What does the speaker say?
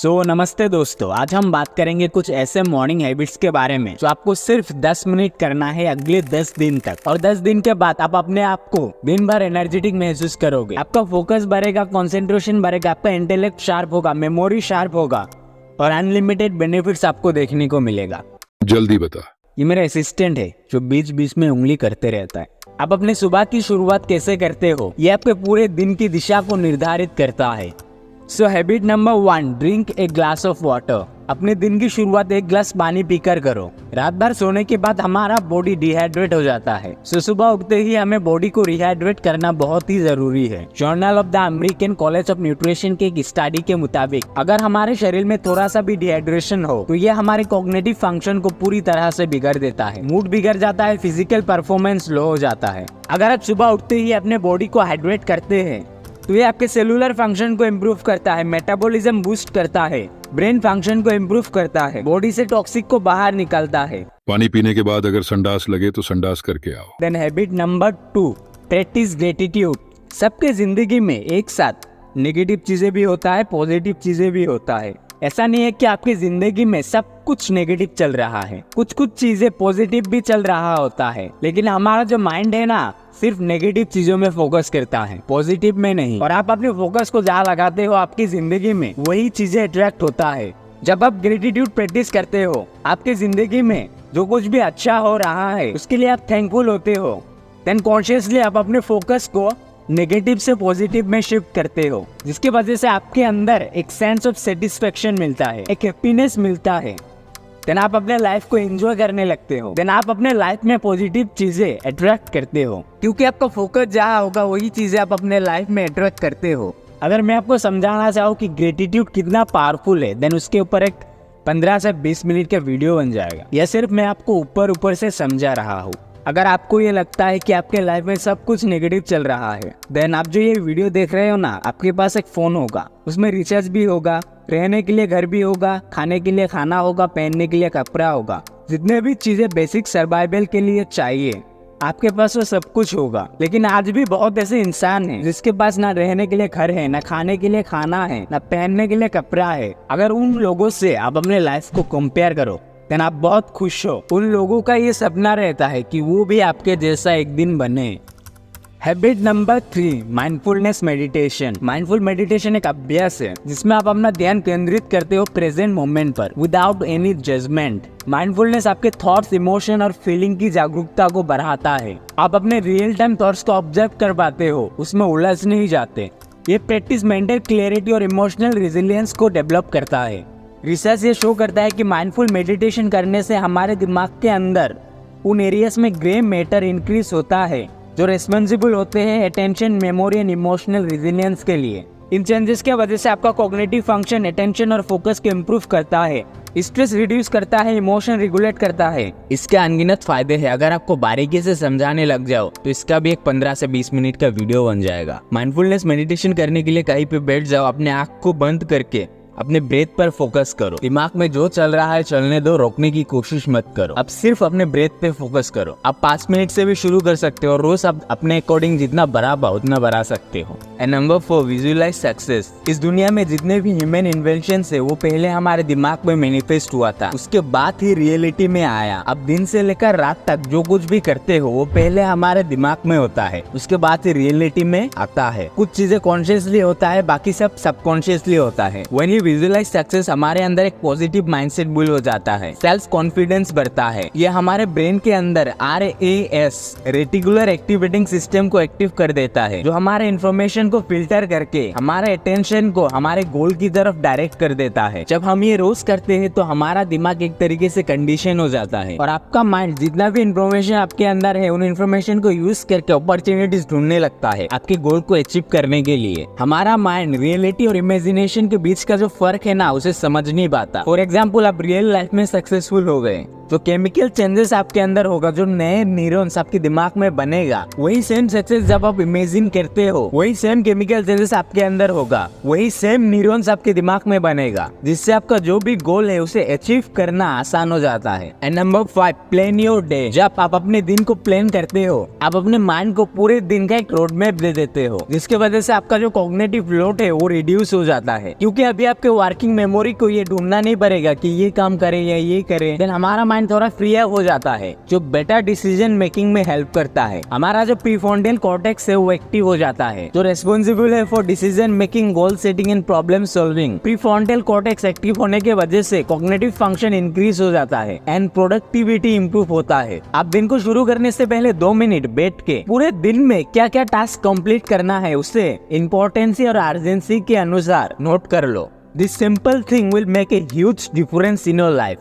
नमस्ते दोस्तों, आज हम बात करेंगे कुछ ऐसे मॉर्निंग हैबिट्स के बारे में जो आपको सिर्फ 10 मिनट करना है अगले 10 दिन तक। और 10 दिन के बाद आप अपने आप को दिन भर एनर्जेटिक महसूस करोगे। आपका फोकस बढ़ेगा, कंसंट्रेशन बढ़ेगा, आपका इंटेलेक्ट शार्प होगा, मेमोरी शार्प होगा और अनलिमिटेड बेनिफिट्स आपको देखने को मिलेगा। जल्दी बता। ये मेरा असिस्टेंट है जो बीच बीच में उंगली करते रहता है। आप अपने सुबह की शुरुआत कैसे करते हो, ये आपके पूरे दिन की दिशा को निर्धारित करता है। Habit number 1, drink a glass of water. अपने दिन की शुरुआत एक गिलास पानी पीकर करो। रात भर सोने के बाद हमारा बॉडी डिहाइड्रेट हो जाता है, सुबह उठते ही हमें बॉडी को रिहाइड्रेट करना बहुत ही जरूरी है। Journal of the American college of nutrition के एक स्टडी के मुताबिक अगर हमारे शरीर में थोड़ा सा भी डिहाइड्रेशन हो तो यह हमारे कॉग्निटिव फंक्शन को पूरी तरह से बिगड़ देता है। मूड बिगड़ जाता है, फिजिकल परफॉर्मेंस लो हो जाता है। अगर आप सुबह उठते ही अपने बॉडी को हाइड्रेट करते हैं तो ये आपके सेलुलर फंक्शन को इम्प्रूव करता है, मेटाबॉलिज्म बूस्ट करता है, ब्रेन फंक्शन को इम्प्रूव करता है, बॉडी से टॉक्सिक को बाहर निकालता है। पानी पीने के बाद अगर संडास लगे तो संडास करके आओ। Then habit number 2, practice gratitude. सबके जिंदगी में एक साथ नेगेटिव चीजें भी होता है, पॉजिटिव चीजें भी होता है। ऐसा नहीं है कि आपकी जिंदगी में सब कुछ नेगेटिव चल रहा है, कुछ कुछ चीजें पॉजिटिव भी चल रहा होता है, लेकिन हमारा जो माइंड है ना सिर्फ नेगेटिव चीजों में फोकस करता है, पॉजिटिव में नहीं। और आप अपने फोकस को जहाँ लगाते हो आपकी जिंदगी में वही चीजें अट्रैक्ट होता है। जब आप ग्रेटिट्यूड प्रैक्टिस करते हो, आपकी जिंदगी में जो कुछ भी अच्छा हो रहा है उसके लिए आप थैंकफुल होते हो। देन कॉन्शियसली आप अपने फोकस को नेगेटिव से पॉजिटिव में शिफ्ट करते हो, जिसकी वजह से आपके अंदर एक सेंस ऑफ सेटिस्फेक्शन मिलता है, एक हैप्पीनेस मिलता है। देन आप अपने लाइफ को एंजॉय करने लगते हो। देन आप अपने लाइफ में पॉजिटिव चीजें अट्रैक्ट करते हो, क्योंकि आपका फोकस जहाँ होगा वही चीजें आप अपने लाइफ में अट्रैक्ट करते हो। अगर मैं आपको समझाना चाहूँ कि ग्रेटिट्यूड कितना पावरफुल है, देन उसके ऊपर एक 15 से 20 मिनट का वीडियो बन जाएगा। यह सिर्फ मैं आपको ऊपर से समझा रहा हूँ। अगर आपको ये लगता है कि आपके लाइफ में सब कुछ नेगेटिव चल रहा है, देन आप जो ये वीडियो देख रहे हो ना, आपके पास एक फोन होगा, उसमें रिचार्ज भी होगा, रहने के लिए घर भी होगा, खाने के लिए खाना होगा, पहनने के लिए कपड़ा होगा, जितने भी चीजें बेसिक सर्वाइवल के लिए चाहिए आपके पास वो सब कुछ होगा। लेकिन आज भी बहुत ऐसे इंसान हैं जिसके पास ना रहने के लिए घर है, ना खाने के लिए खाना है, ना पहनने के लिए कपड़ा है। अगर उन लोगों से आप अपने लाइफ को कंपेयर करो देन आप बहुत खुश हो। उन लोगों का ये सपना रहता है कि वो भी आपके जैसा एक दिन बने। Habit number 3, mindfulness meditation. Mindful meditation एक अभ्यास है जिसमें आप अपना ध्यान केंद्रित करते हो प्रेजेंट मोमेंट पर विदाउट एनी जजमेंट। माइंडफुलनेस आपके थॉट्स, इमोशन और फीलिंग की जागरूकता को बढ़ाता है। आप अपने रियल टाइम थॉट्स को ऑब्जर्व कर पाते हो, उसमें उलझ नहीं जाते। ये प्रैक्टिस मेंटल क्लैरिटी और इमोशनल रेजिलियंस को डेवलप करता है। रिसर्च ये शो करता है कि माइंडफुल मेडिटेशन करने से हमारे दिमाग के अंदर उन एरियाज में ग्रे मैटर इंक्रीज होता है जो रिस्पॉन्सिबल होते हैं attention, memory and emotional resilience के लिए। इन चेंजेस के वजह से आपका कॉग्निटिव फंक्शन, अटेंशन और फोकस को इम्प्रूव करता है, स्ट्रेस रिड्यूस करता है, इमोशन रेगुलेट करता है। इसके अनगिनत फायदे हैं। अगर आपको बारीकी से समझाने लग जाओ तो इसका भी एक 15 से 20 मिनट का वीडियो बन जाएगा। माइंडफुलनेस मेडिटेशन करने के लिए कहीं पे बैठ जाओ, अपने आँख को बंद करके अपने ब्रेथ पर फोकस करो। दिमाग में जो चल रहा है चलने दो, रोकने की कोशिश मत करो। अब सिर्फ अपने ब्रेथ पे फोकस करो। आप 5 मिनट से भी शुरू कर सकते हो और रोज आप अपने अकॉर्डिंग जितना बढ़ा पाओ उतना बढ़ा सकते हो। And number 4, visualise success. इस दुनिया में जितने भी ह्यूमन इन्वेंशन है वो पहले हमारे दिमाग में मैनिफेस्ट हुआ था, उसके बाद ही रियलिटी में आया। अब दिन से लेकर रात तक जो कुछ भी करते हो वो पहले हमारे दिमाग में होता है, उसके बाद ही रियलिटी में आता है। कुछ चीजें कॉन्शियसली होता है, बाकी सब सबकॉन्शियसली होता है। व्हेन विजुअलाइज सक्सेस हमारे अंदर एक पॉजिटिव माइंडसेट बिल्ड हो जाता है, सेल्फ कॉन्फिडेंस बढ़ता है। ये हमारे ब्रेन के अंदर RAS रेटिकुलर एक्टिवेटिंग सिस्टम को एक्टिव कर देता है, जो हमारे इंफॉर्मेशन को फिल्टर करके हमारे अटेंशन को हमारे गोल की तरफ डायरेक्ट कर देता है। जब हम ये रोज करते हैं तो हमारा दिमाग एक तरीके से कंडीशन हो जाता है और आपका माइंड जितना भी इंफॉर्मेशन आपके अंदर है उन इंफॉर्मेशन को यूज करके अपॉर्चुनिटीज ढूंढने लगता है आपके गोल को अचीव करने के लिए। हमारा माइंड रियलिटी और इमेजिनेशन के बीच का जो फर्क है ना उसे समझ नहीं पाता। फॉर एग्जाम्पल, आप रियल लाइफ में सक्सेसफुल हो गए, जो केमिकल चेंजेस आपके अंदर होगा, जो नए न्यूरॉन्स आपके दिमाग में बनेगा, वही सेम सक्सेस जब आप इमेजिन करते हो, वही सेम केमिकल चेंजेस आपके अंदर होगा, वही सेम न्यूरॉन्स आपके दिमाग में बनेगा, जिससे आपका जो भी गोल है उसे अचीव करना आसान हो जाता है। And number 5, plan your day. जब आप अपने दिन को प्लान करते हो, आप अपने माइंड को पूरे दिन का एक रोड मैप दे देते हो, जिसके वजह से आपका जो कॉग्निटिव लोड है वो रिड्यूस हो जाता है। क्योंकि अभी आपके वर्किंग मेमोरी को ये ढूंढना नहीं पड़ेगा कि ये काम करे या ये करे, देन हमारा माइंड थोड़ा फ्री हो जाता है, जो बेटर डिसीजन मेकिंग में हेल्प करता है। हमारा जो प्रीफ्रंटल कॉर्टेक्स है वो एक्टिव हो जाता है, जो रेस्पॉन्सिबल है for decision making, goal setting and problem solving. Prefrontal cortex active होने के वजह से कॉग्निटिव फंक्शन इंक्रीज हो जाता है एंड प्रोडक्टिविटी इंप्रूव होता है। आप दिन को शुरू करने से पहले 2 मिनट बैठ के पूरे दिन में क्या क्या टास्क कंप्लीट करना है उसे इम्पोर्टेंसी और अर्जेंसी के अनुसार नोट कर लो। This simple thing will make a huge difference in your life.